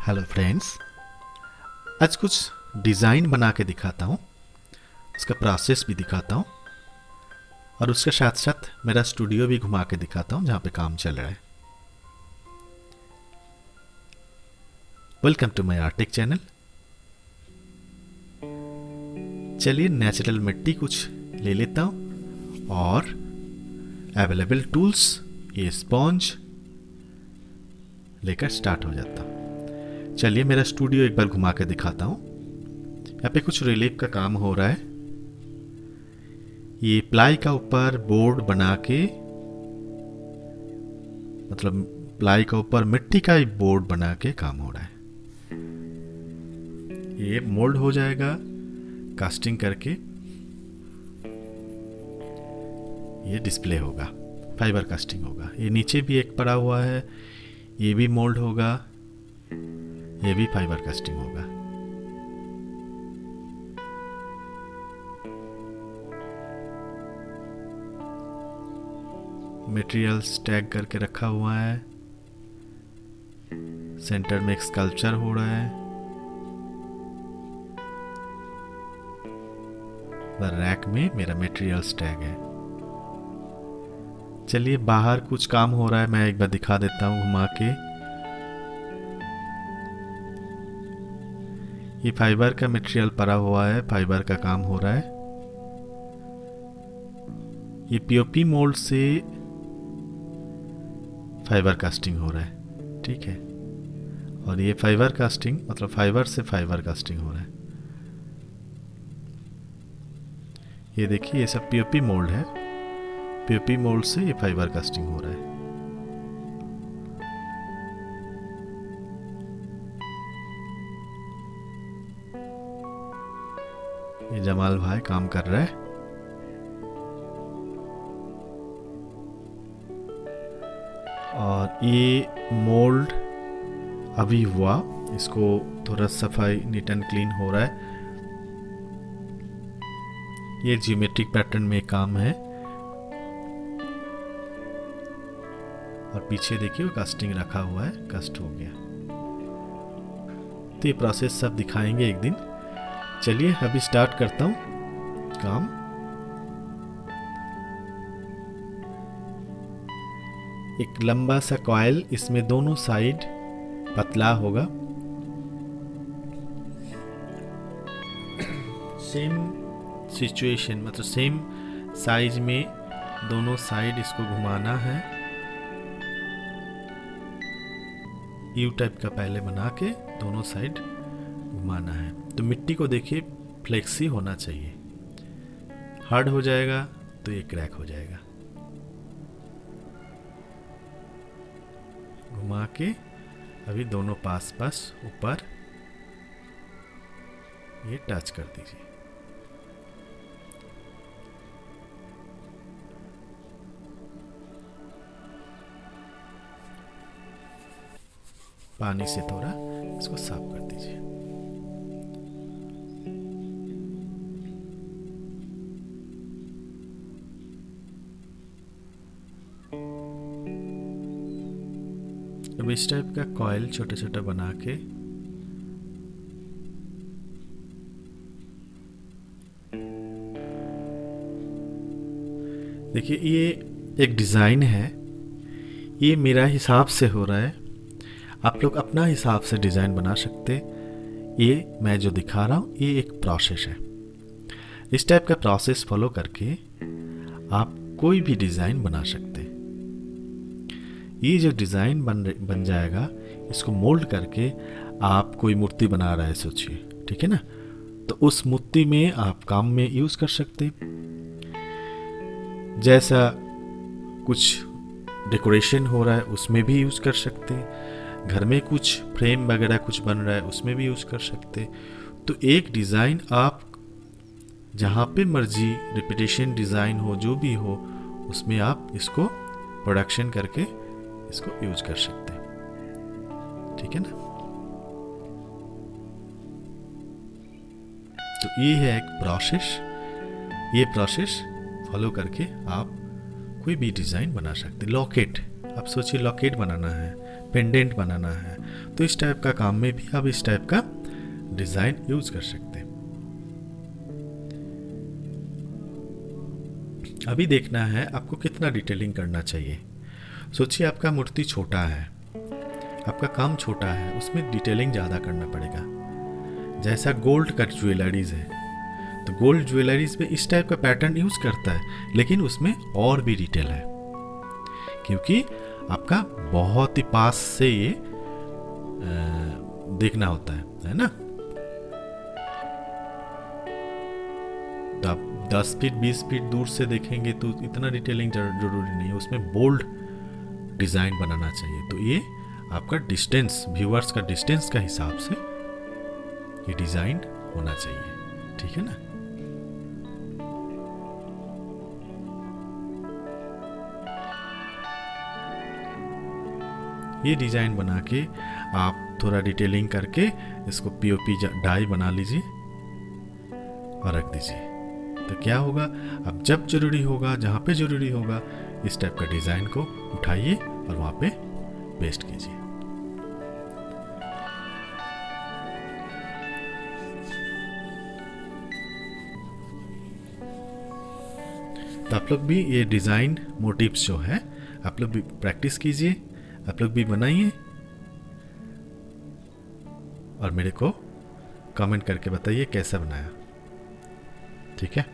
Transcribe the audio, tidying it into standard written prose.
Hello friends, आज कुछ design बना के दिखाता हूँ, उसका प्रोसेस भी दिखाता हूँ और उसके साथ साथ मेरा स्टूडियो भी घुमा के दिखाता हूँ जहाँ पे काम चल रहा है। वेलकम टू माय आर्टिक चैनल। चलिए नेचुरल मिट्टी कुछ ले लेता हूँ और अवेलेबल टूल्स ये स्पॉन्ज लेकर स्टार्ट हो जाता हूँ। चलिए मेरा स्टूडियो एक बार घुमा के दिखाता हूँ। यहाँ पे कुछ रिलीफ का काम हो रहा है। ये प्लाई का ऊपर बोर्ड बना के, मतलब प्लाई का ऊपर मिट्टी का ही बोर्ड बना के काम हो रहा है। ये मोल्ड हो जाएगा कास्टिंग करके, ये डिस्प्ले होगा, फाइबर कास्टिंग होगा। ये नीचे भी एक पड़ा हुआ है, ये भी मोल्ड होगा, ये भी फाइबर कास्टिंग होगा। मटेरियल स्टैग करके रखा हुआ है। सेंटर में एक स्कल्पचर हो रहा है। रैक में मेरा मटेरियल स्टैग है। चलिए बाहर कुछ काम हो रहा है, मैं एक बार दिखा देता हूँ घुमा के। ये फाइबर का मटेरियल पड़ा हुआ है, फाइबर का काम हो रहा है। ये पीओपी मोल्ड से फाइबर कास्टिंग हो रहा है, ठीक है। और ये फाइबर कास्टिंग मतलब फाइबर से फाइबर कास्टिंग हो रहा है। ये देखिए, ये सब पीओपी मोल्ड है, पीओपी मोल्ड से ये फाइबर कास्टिंग हो रहा है। ये जमाल भाई काम कर रहा है। और ये मोल्ड अभी हुआ, इसको थोड़ा सफाई नीट एंड क्लीन हो रहा है। ये ज्योमेट्रिक पैटर्न में काम है। और पीछे देखिए वो कास्टिंग रखा हुआ है, कास्ट हो गया। तो ये प्रोसेस सब दिखाएंगे एक दिन। चलिए अभी स्टार्ट करता हूँ काम। एक लंबा सा कॉइल, इसमें दोनों साइड पतला होगा। सेम सिचुएशन मतलब सेम साइज में दोनों साइड इसको घुमाना है। यू टाइप का पहले बना के दोनों साइड घुमाना है। तो मिट्टी को देखिए फ्लेक्सी होना चाहिए, हार्ड हो जाएगा तो ये क्रैक हो जाएगा। घुमा के अभी दोनों पास पास ऊपर ये टच कर दीजिए। पानी से थोड़ा इसको साफ कर दीजिए। अब इस टाइप का कॉइल छोटा छोटा बना के देखिए, ये एक डिज़ाइन है, ये मेरा हिसाब से हो रहा है। आप लोग अपना हिसाब से डिज़ाइन बना सकते। ये मैं जो दिखा रहा हूँ ये एक प्रोसेस है। इस टाइप का प्रोसेस फॉलो करके आप कोई भी डिज़ाइन बना सकते। ये जो डिज़ाइन बन जाएगा, इसको मोल्ड करके आप कोई मूर्ति बना रहे हैं सोचिए, ठीक है ना। तो उस मूर्ति में आप काम में यूज़ कर सकते। जैसा कुछ डेकोरेशन हो रहा है उसमें भी यूज़ कर सकते। घर में कुछ फ्रेम वगैरह कुछ बन रहा है उसमें भी यूज़ कर सकते। तो एक डिज़ाइन आप जहाँ पे मर्जी रिपीटेशन डिज़ाइन हो, जो भी हो, उसमें आप इसको प्रोडक्शन करके इसको यूज कर सकते हैं, ठीक है ना। तो ये है एक प्रोसेस। ये प्रोसेस फॉलो करके आप कोई भी डिज़ाइन बना सकते। लॉकेट, आप सोचिए लॉकेट बनाना है, पेंडेंट बनाना है, तो तो इस टाइप का काम में भी आप इस टाइप का डिज़ाइन यूज कर सकते हैं। अभी देखना है आपको कितना डिटेलिंग करना चाहिए। सोचिए आपका मूर्ति छोटा है, आपका काम छोटा है, उसमें डिटेलिंग ज़्यादा करना पड़ेगा। जैसा गोल्ड का ज्वेलरीज है, तो गोल्ड ज्वेलरीज में इस टाइप का पैटर्न यूज करता है, लेकिन उसमें और भी डिटेल है, क्योंकि आपका बहुत ही पास से ये देखना होता है ना। तो आप 10 फीट 20 फीट दूर से देखेंगे तो इतना डिटेलिंग जरूरी नहीं है, उसमें बोल्ड डिज़ाइन बनाना चाहिए। तो ये आपका डिस्टेंस, व्यूअर्स का डिस्टेंस का हिसाब से ये डिज़ाइन होना चाहिए, ठीक है ना। ये डिज़ाइन बना के आप थोड़ा डिटेलिंग करके इसको पीओपी डाई बना लीजिए और रख दीजिए। तो क्या होगा, अब जब जरूरी होगा, जहाँ पे जरूरी होगा, इस टाइप का डिज़ाइन को उठाइए और वहाँ पे पेस्ट कीजिए। तो आप लोग भी ये डिज़ाइन मोटिव्स जो है आप लोग भी प्रैक्टिस कीजिए, आप लोग भी बनाइए और मेरे को कमेंट करके बताइए कैसा बनाया, ठीक है।